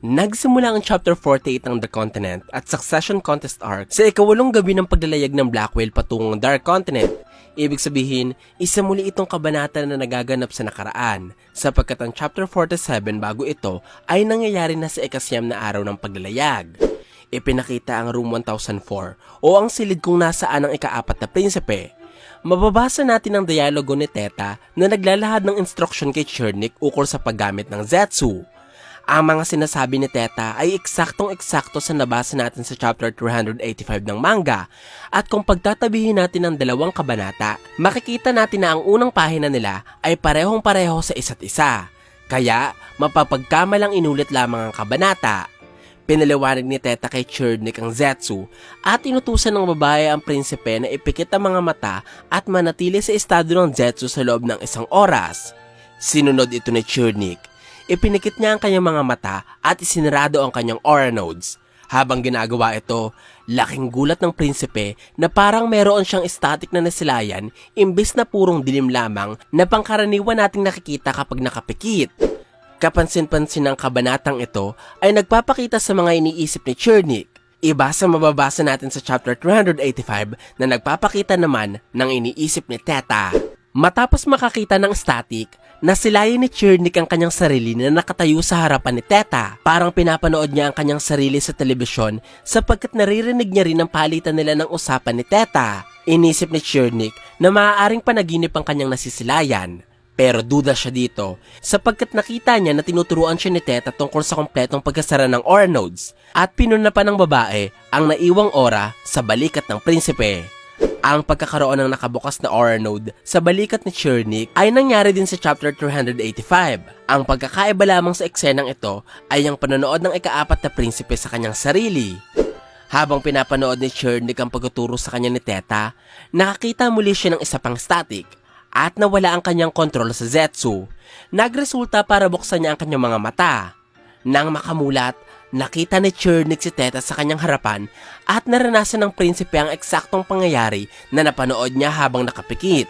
Nagsimula ang Chapter 48 ng The Continent at Succession Contest Arc sa ikawalong gabi ng paglalayag ng Black Whale patungong Dark Continent. Ibig sabihin, isa muli itong kabanata na nagaganap sa nakaraan, sapagkat ang Chapter 47 bago ito ay nangyayari na sa ikasyam na araw ng paglalayag. Ipinakita ang Room 1004 o ang silid kung nasaan ang ikaapat na prinsipe. Mababasa natin ang dialogo ni Teta na naglalahad ng instruction kay Chernik ukol sa paggamit ng Zetsu. Ang mga sinasabi ni Teta ay eksaktong-eksakto sa nabasa natin sa chapter 385 ng manga, at kung pagtatabihin natin ang dalawang kabanata, makikita natin na ang unang pahina nila ay parehong-pareho sa isa't isa. Kaya, mapapagkamalang inulit lamang ang kabanata. Pinaliwanag ni Teta kay Chernik ang Zetsu at inutusan ng babae ang prinsipe na ipikit ang mga mata at manatili sa estado ng Zetsu sa loob ng 1 oras. Sinunod ito ni Chernik. Ipinikit niya ang kanyang mga mata at isinarado ang kanyang aura nodes. Habang ginagawa ito, laking gulat ng prinsipe na parang meron siyang static na nasilayan imbis na purong dilim lamang na pangkaraniwan nating nakikita kapag nakapikit. Kapansin-pansin ng kabanatang ito ay nagpapakita sa mga iniisip ni Chernik. Iba sa mababasa natin sa chapter 385 na nagpapakita naman ng iniisip ni Teta. Matapos makakita ng static, nasilayan ni Chernik ang kanyang sarili na nakatayo sa harapan ni Teta. Parang pinapanood niya ang kanyang sarili sa telebisyon sapagkat naririnig niya rin ang palitan nila ng usapan ni Teta. Inisip ni Chernik na maaaring panaginip ang kanyang nasisilayan. Pero duda siya dito sapagkat nakita niya na tinuturuan siya ni Teta tungkol sa kompletong pagkasara ng aura nodes at pinuna pa ng babae ang naiwang aura sa balikat ng prinsipe. Ang pagkakaroon ng nakabukas na aura node sa balikat ni Chernik ay nangyari din sa chapter 385. Ang pagkakaiba lamang sa eksenang ito ay ang panonood ng ikaapat na prinsipe sa kanyang sarili. Habang pinapanood ni Chernik ang pagtuturo sa kanya ni Teta, nakakita muli siya ng isa pang static at nawala ang kanyang kontrol sa Zetsu. Nagresulta para buksan niya ang kanyang mga mata. Nang makamulat, nakita ni Chernik si Teta sa kanyang harapan at naranasan ng prinsipe ang eksaktong pangyayari na napanood niya habang nakapikit.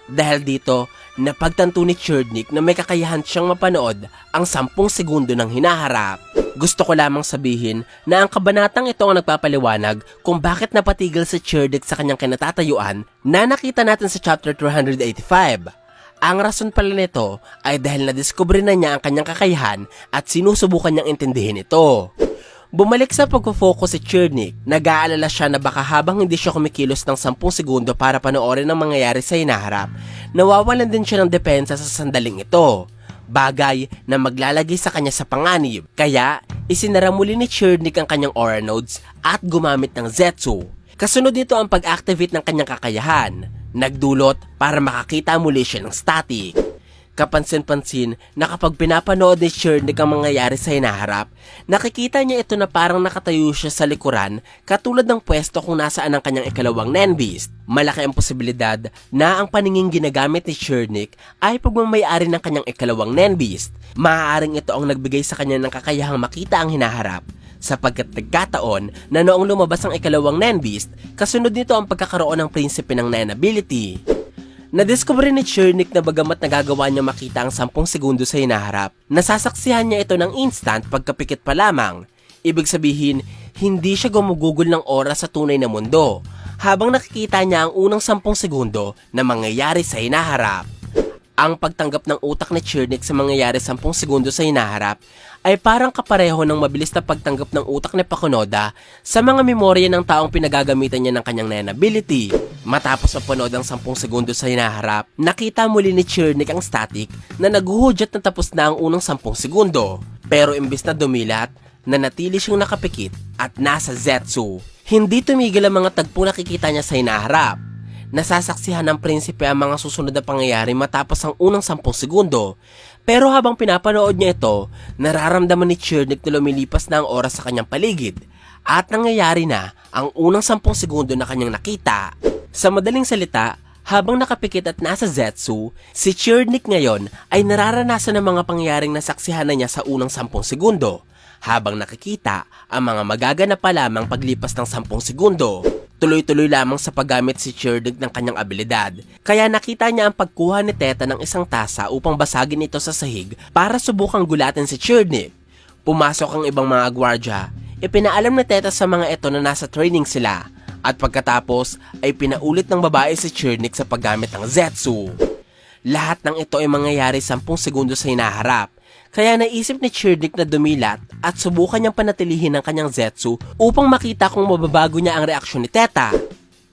Dahil dito, napagtanto ni Chernik na may kakayahan siyang mapanood ang 10 segundo ng hinaharap. Gusto ko lamang sabihin na ang kabanatang ito ang nagpapaliwanag kung bakit napatigil si Chernik sa kanyang kinatatayuan na nakita natin sa chapter 385. Ang rason pala nito ay dahil nadiskubre na niya ang kanyang kakayahan at sinusubukan niyang intindihin ito. Bumalik sa pagpo-focus si Chernik, nag-aalala siya na baka habang hindi siya kumikilos ng 10 segundo para panoorin ang mangyayari sa hinaharap, nawawalan din siya ng depensa sa sandaling ito. Bagay na maglalagay sa kanya sa panganib. Kaya, isinara muli ni Chernik ang kanyang aura nodes at gumamit ng Zetsu. Kasunod nito ang pag-activate ng kanyang kakayahan. Nagdulot para makakita muli siya ng static. Kapansin-pansin na kapag pinapanood ni Chernik ang mangyayari sa hinaharap, nakikita niya ito na parang nakatayo siya sa likuran katulad ng pwesto kung nasaan ang kanyang ikalawang Nenbeast. Malaki ang posibilidad na ang paninging ginagamit ni Chernik ay pagmamayari ng kanyang ikalawang Nenbeast. Maaaring ito ang nagbigay sa kanya ng kakayahang makita ang hinaharap, sapagkat nagkataon na noong lumabas ang ikalawang Nenbeast, kasunod nito ang pagkakaroon ng prinsipe ng Nen ability. Nadiskubre ni Chernik na bagamat nagagawa niya makita ang 10 segundo sa hinaharap, nasasaksihan niya ito ng instant pagkapikit pa lamang. Ibig sabihin, hindi siya gumugugol ng oras sa tunay na mundo, habang nakikita niya ang unang 10 segundo na mangyayari sa hinaharap. Ang pagtanggap ng utak ni Chernik sa mangyayari 10 segundo sa hinaharap ay parang kapareho ng mabilis na pagtanggap ng utak ni Pakunoda sa mga memorya ng taong pinagagamitan niya ng kanyang Nen ability. Matapos mapanood ang 10 segundo sa hinaharap, nakita muli ni Chernik ang static na naghuhudyat na tapos na ang unang 10 segundo. Pero imbis na dumilat, nanatili siyang nakapikit at nasa Zetsu. Hindi tumigil ang mga tagpo nakikita niya sa hinaharap. Nasasaksihan ng prinsipe ang mga susunod na pangyayari matapos ang unang 10 segundo. Pero habang pinapanood niya ito, nararamdaman ni Chernik na lumilipas na ang oras sa kanyang paligid at nangyayari na ang unang 10 segundo na kanyang nakita. Sa madaling salita, habang nakapikit at nasa Zetsu, si Chernik ngayon ay nararanasan ng mga pangyayaring nasaksihan na niya sa unang 10 segundo, habang nakikita ang mga magaganap pa lamang paglipas ng 10 segundo. Tuloy-tuloy lamang sa paggamit si Chernik ng kanyang abilidad, kaya nakita niya ang pagkuha ni Teta ng isang tasa upang basagin ito sa sahig para subukang gulatin si Chernik. Pumasok ang ibang mga gwardya. Ipinaalam ni Teta sa mga ito na nasa training sila. At pagkatapos ay pinaulit ng babae si Chernik sa paggamit ng Zetsu. Lahat ng ito ay mangyayari 10 segundo sa hinaharap. Kaya naisip ni Chernik na dumilat at subukan niyang panatilihin ang kanyang Zetsu upang makita kung mababago niya ang reaksyon ni Teta.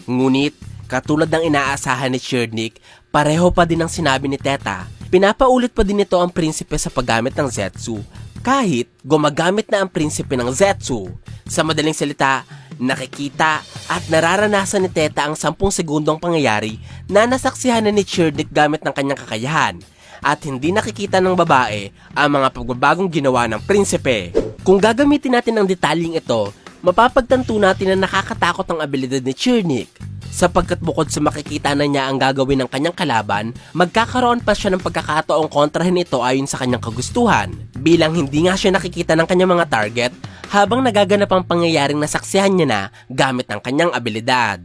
Ngunit, katulad ng inaasahan ni Chernik, pareho pa din ang sinabi ni Teta. Pinapaulit pa din ito ang prinsipe sa paggamit ng Zetsu kahit gumagamit na ang prinsipe ng Zetsu. Sa madaling salita, nakikita at nararanasan ni Teta ang 10 segundong pangyayari na nasaksihan na ni Chernik gamit ng kanyang kakayahan at hindi nakikita ng babae ang mga pagbabagong ginawa ng prinsipe. Kung gagamitin natin ang detalyeng ito, mapapagtanto natin na nakakatakot ang abilidad ni Chernik. Sapagkat bukod sa makikita na niya ang gagawin ng kanyang kalaban, magkakaroon pa siya ng pagkakataong kontrahin ito ayon sa kanyang kagustuhan. Bilang hindi nga siya nakikita ng kanyang mga target, habang nagaganap ang pangyayaring nasaksihan niya na gamit ang kanyang abilidad.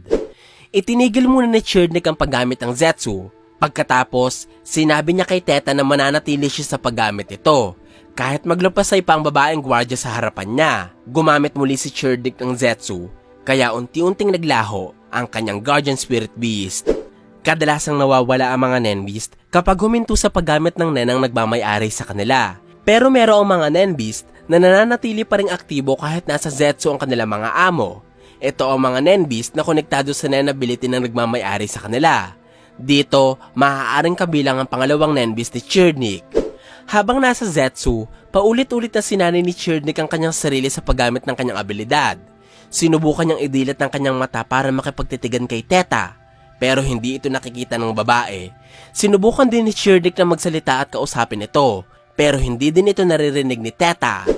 Itinigil muna ni Chernik ang paggamit ng Zetsu. Pagkatapos, sinabi niya kay Teta na mananatili siya sa paggamit ito. Kahit maglapasay pa ang babaeng gwardya sa harapan niya, gumamit muli si Chernik ng Zetsu, kaya unti-unting naglaho ang kanyang Guardian Spirit Beast. Kadalasang nawawala ang mga Nen Beast kapag huminto sa paggamit ng Nen ang nagmamay-ari sa kanila. Pero merong mga Nen Beast na nananatili pa ring aktibo kahit nasa Zetsu ang kanilang mga amo. Ito ang mga Nen Beast na konektado sa Nen ability ng nagmamay-ari sa kanila. Dito, maaaring kabilang ang pangalawang Nen Beast ni Chernik. Habang nasa Zetsu, paulit-ulit na sinanay ni Chernik ang kanyang sarili sa paggamit ng kanyang abilidad. Sinubukan niyang idilat ng kanyang mata para makipagtitigan kay Teta, pero hindi ito nakikita ng babae. Sinubukan din ni Chernik na magsalita at kausapin ito, pero hindi din ito naririnig ni Teta.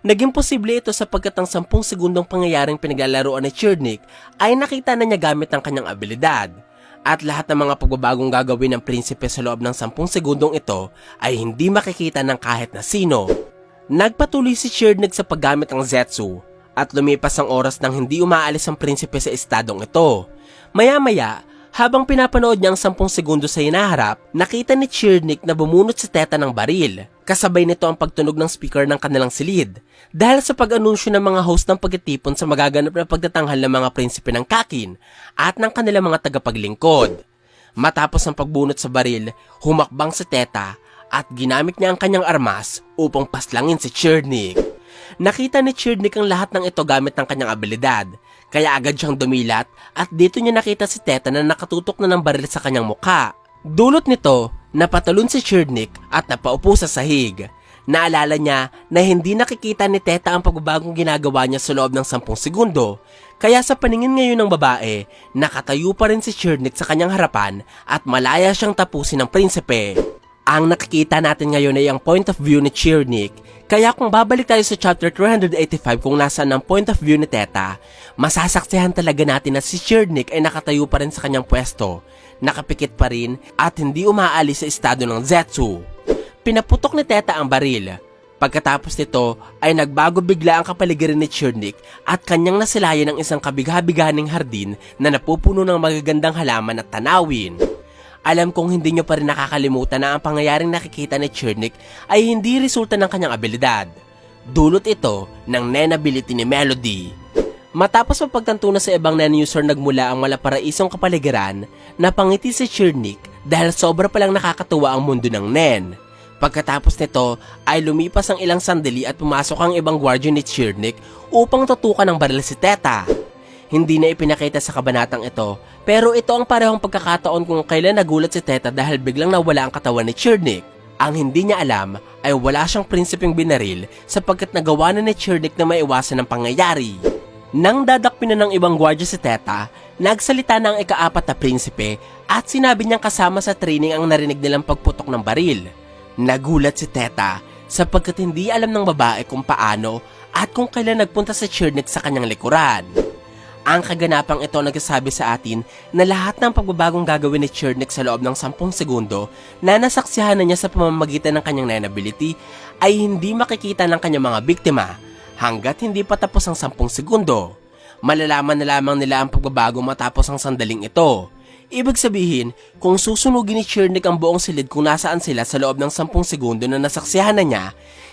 Naging posible ito sapagkat ang 10 segundong pangyayaring pinaglalaroan ni Chernik ay nakita na niya gamit ang kanyang abilidad. At lahat ng mga pagbabagong gagawin ng prinsipe sa loob ng 10 segundong ito ay hindi makikita ng kahit na sino. Nagpatuloy si Chernik sa paggamit ng Zetsu, at lumipas ang oras nang hindi umaalis ang prinsipe sa estadong ito. Maya-maya, habang pinapanood niya ang 10 segundo sa hinaharap, nakita ni Chernik na bumunot si Teta ng baril. Kasabay nito ang pagtunog ng speaker ng kanilang silid. Dahil sa pag-anunsyo ng mga host ng pagtitipon sa magaganap na pagtatanghal ng mga prinsipe ng Kakin at ng kanilang mga tagapaglingkod. Matapos ang pagbunot sa baril, humakbang si Teta at ginamit niya ang kanyang armas upang paslangin si Chernik. Nakita ni Chernik ang lahat ng ito gamit ng kanyang abilidad, kaya agad siyang dumilat at dito niya nakita si Teta na nakatutok na ng baril sa kanyang mukha. Dulot nito, napatalon si Chernik at napaupo sa sahig. Naalala niya na hindi nakikita ni Teta ang pagbabagong ginagawa niya sa loob ng 10 segundo, kaya sa paningin ngayon ng babae, nakatayo pa rin si Chernik sa kanyang harapan at malaya siyang tapusin ng prinsipe. Ang nakikita natin ngayon ay ang point of view ni Chernik. Kaya kung babalik tayo sa chapter 385 kung nasaan ang point of view ni Teta, masasaksihan talaga natin na si Chernik ay nakatayo pa rin sa kanyang pwesto, nakapikit pa rin at hindi umaalis sa estado ng Zetsu. Pinaputok ni Teta ang baril. Pagkatapos nito ay nagbago bigla ang kapaligiran ni Chernik at kanyang nasilayan ng isang kabigha-biganing hardin na napupuno ng magagandang halaman at tanawin. Alam kong hindi nyo pa rin nakakalimutan na ang pangyayaring nakikita ni Chernik ay hindi resulta ng kanyang abilidad. Dulot ito ng Nen ability ni Melody. Matapos mapagtanto na sa ibang Nen user nagmula ang malaparaisong kapaligiran, napangiti si Chernik dahil sobra palang nakakatuwa ang mundo ng Nen. Pagkatapos nito ay lumipas ang ilang sandali at pumasok ang ibang gwardya ni Chernik upang tutukan ng baril si Teta. Hindi na ipinakita sa kabanatang ito, pero ito ang parehong pagkakataon kung kailan nagulat si Teta dahil biglang nawala ang katawan ni Chernik. Ang hindi niya alam ay wala siyang prinsipeng binaril sapagkat nagawa na ni Chernik na maiwasan ang pangyayari. Nang dadakpin na ng ibang gwardya si Teta, nagsalita na ang ika-4 na prinsipe at sinabi niyang kasama sa training ang narinig nilang pagputok ng baril. Nagulat si Teta sapagkat hindi alam ng babae kung paano at kung kailan nagpunta si Chernik sa kanyang likuran. Ang kaganapang ito nagsasabi sa atin na lahat ng pagbabagong gagawin ni Chernik sa loob ng 10 segundo na nasaksihan na niya sa pamamagitan ng kanyang Nen ability ay hindi makikita ng kanyang mga biktima hanggat hindi pa tapos ang 10 segundo. Malalaman na lamang nila ang pagbabago matapos ang sandaling ito. Ibig sabihin, kung susunugin ni Chernik ang buong silid kung nasaan sila sa loob ng 10 segundo na nasaksihan na niya,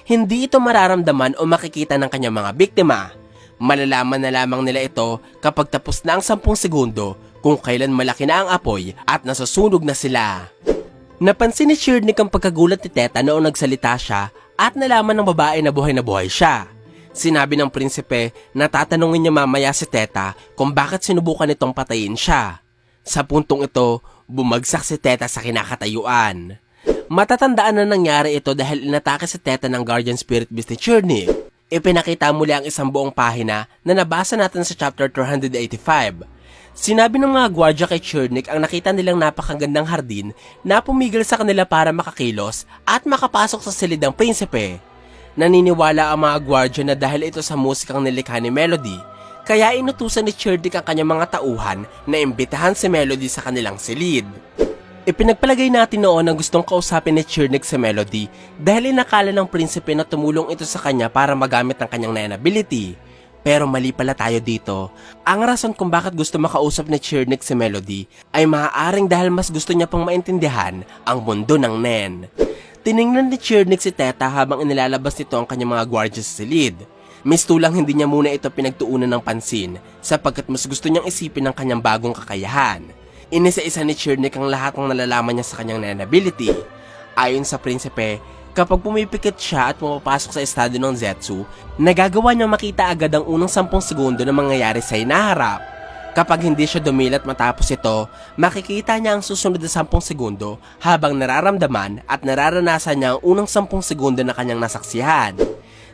hindi ito mararamdaman o makikita ng kanyang mga biktima. Malalaman na lamang nila ito kapag tapos na ang 10 segundo kung kailan malaki na ang apoy at nasusunog na sila. Napansin ni Chernik ang pagkagulat ni Teta noong nagsalita siya at nalaman ng babae na buhay siya. Sinabi ng prinsipe na tatanungin niya mamaya si Teta kung bakit sinubukan itong patayin siya. Sa puntong ito, bumagsak si Teta sa kinakatayuan. Matatandaan na nangyari ito dahil inatake si Teta ng guardian spirit beast ni Chernik. Ipinakita muli ang isang buong pahina na nabasa natin sa chapter 385. Sinabi ng mga gwardya kay Chernik ang nakita nilang napakagandang hardin na pumigil sa kanila para makakilos at makapasok sa silid ng prinsipe. Naniniwala ang mga gwardya na dahil ito sa musikang nilikha ni Melody, kaya inutusan ni Chernik ang kanyang mga tauhan na imbitahan si Melody sa kanilang silid. Ipinagpalagay natin noon ang gustong kausapin ni Chernik si Melody dahil inakala ng prinsipe na tumulong ito sa kanya para magamit ang kanyang Nen ability. Pero mali pala tayo dito. Ang rason kung bakit gusto makausap ni Chernik si Melody ay maaaring dahil mas gusto niya pang maintindihan ang mundo ng Nen. Tiningnan ni Chernik si Teta habang inilalabas nito ang kanyang mga gwardya sa silid. Mistulang hindi niya muna ito pinagtuunan ng pansin sapagkat mas gusto niyang isipin ang kanyang bagong kakayahan. Inisa-isa ni Chernik ang lahat ng nalalaman niya sa kanyang Nen ability. Ayon sa prinsipe, kapag pumipikit siya at pumapasok sa estado ng Zetsu, nagagawa niyang makita agad ang unang 10 segundo na mangyayari sa hinaharap. Kapag hindi siya dumilat matapos ito, makikita niya ang susunod na 10 segundo habang nararamdaman at nararanasan niya ang unang 10 segundo na kanyang nasaksihan.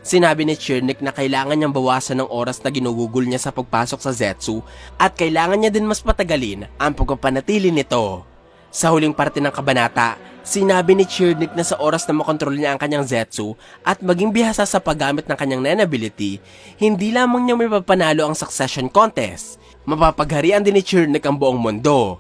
Sinabi ni Chernik na kailangan niyang bawasan ng oras na ginugugol niya sa pagpasok sa Zetsu at kailangan niya din mas patagalin ang pagpapanatili nito. Sa huling parte ng kabanata, sinabi ni Chernik na sa oras na makontrol niya ang kanyang Zetsu at maging bihasa sa paggamit ng kanyang Nen ability, hindi lamang niya may papanalo ang succession contest, mapapagharian din ni Chernik ang buong mundo.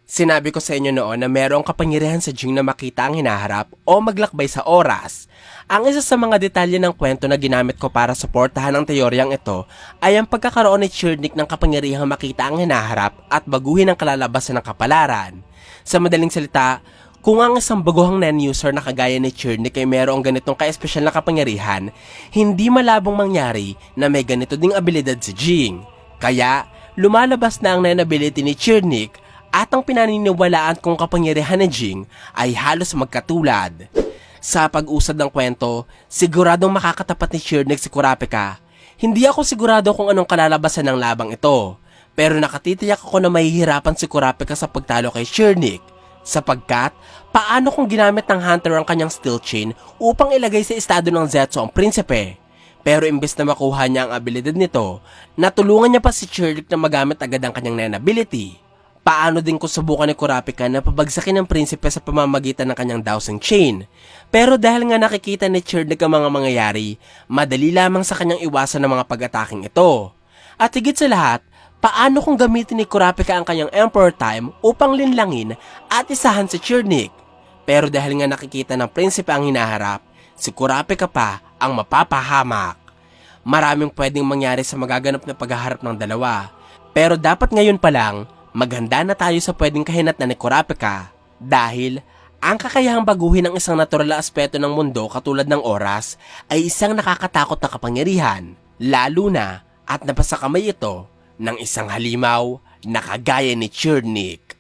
Sinabi ko sa inyo noon na merong kapangyarihan sa Jing na makita ang hinaharap o maglakbay sa oras. Ang isa sa mga detalye ng kwento na ginamit ko para suportahan ang teoryang ito ay ang pagkakaroon ni Chernik ng kapangyarihang makita ang hinaharap at baguhin ang kalalabasan ng kapalaran. Sa madaling salita, kung ang isang baguhang Nen user na kagaya ni Chernik ay merong ganitong ka-espesyal na kapangyarihan, hindi malabong mangyari na may ganito ding abilidad si Jing. Kaya, lumalabas na ang Nen ability ni Chernik at ang pinaniniwalaan kong kapangyarihan ni Jing ay halos magkatulad. Sa pag-usad ng kwento, siguradong makakatapat ni Chernik si Kurapika. Hindi ako sigurado kung anong kalalabasan ng labang ito, pero nakatitiyak ako na mahihirapan si Kurapika sa pagtalo kay Chernik. Sapagkat, paano kung ginamit ng Hunter ang kanyang steel chain upang ilagay sa estado ng Zetsu ang prinsipe? Pero imbes na makuha niya ang abilidad nito, natulungan niya pa si Chernik na magamit agad ang kanyang Nen ability. Paano din kung subukan ni Kurapika na pabagsakin ng prinsipe sa pamamagitan ng kanyang dowsing chain? Pero dahil nga nakikita ni Chernik ang mga mangyayari, madali lamang sa kanyang iwasan ng mga pag-ataking ito. At higit sa lahat, paano kung gamitin ni Kurapika ang kanyang Emperor Time upang linlangin at isahan si Chernik? Pero dahil nga nakikita ng prinsipe ang hinaharap, si Kurapika pa ang mapapahamak. Maraming pwedeng mangyari sa magaganap na paghaharap ng dalawa. Pero dapat ngayon pa lang, maghanda na tayo sa pwedeng kahinatnan ni Kurapika dahil ang kakayahang baguhin ng isang natural na aspeto ng mundo katulad ng oras ay isang nakakatakot na kapangyarihan, lalo na at napasa kamay ito ng isang halimaw na kagaya ni Chernik.